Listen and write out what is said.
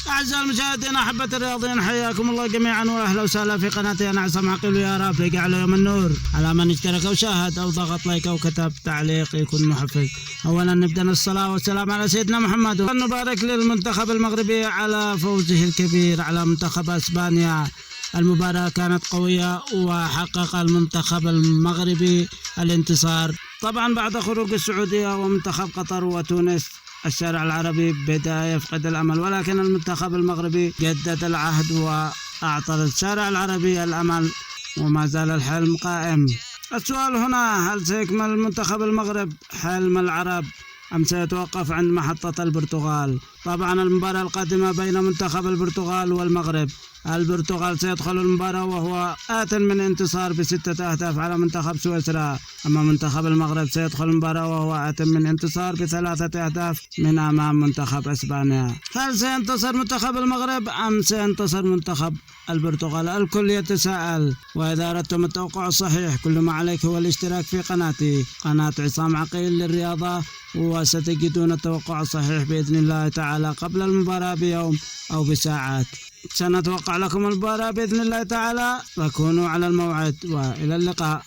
أعزائي المشاهدين أحبة الرياضيين، حياكم الله جميعا وأهلا وسهلا في قناتي. أنا عصام عقيل، ويا رب يجعل يوم النور على من اشترك وشاهد أو ضغط لايك أو كتب تعليق يكون محفز. أولا نبدأ الصلاة والسلام على سيدنا محمد، ونبارك للمنتخب المغربي على فوزه الكبير على منتخب أسبانيا. المباراة كانت قوية وحقق المنتخب المغربي الانتصار طبعا بعد خروج السعودية ومنتخب قطر وتونس. الشارع العربي بدأ يفقد الأمل، ولكن المنتخب المغربي جدد العهد وأعطى الشارع العربي الأمل، وما زال الحلم قائم. السؤال هنا: هل سيكمل منتخب المغرب حلم العرب أم سيتوقف عند محطة البرتغال؟ طبعا المباراة القادمة بين منتخب البرتغال والمغرب. البرتغال سيدخل المباراة وهو آت من انتصار ب6 أهداف على منتخب سويسرا، أما منتخب المغرب سيدخل المباراة وهو آت من انتصار ب3 أهداف من أمام منتخب إسبانيا. هل سينتصر منتخب المغرب أم سينتصر منتخب البرتغال؟ الكل يتساءل. وإذا أردتم التوقع الصحيح كل ما عليك هو الاشتراك في قناتي، قناة عصام عقيل للرياضة، وستجدون التوقع الصحيح بإذن الله تعالى قبل المباراة بيوم أو بساعات. سنتوقع لكم المباراة بإذن الله تعالى، فكونوا على الموعد، وإلى اللقاء.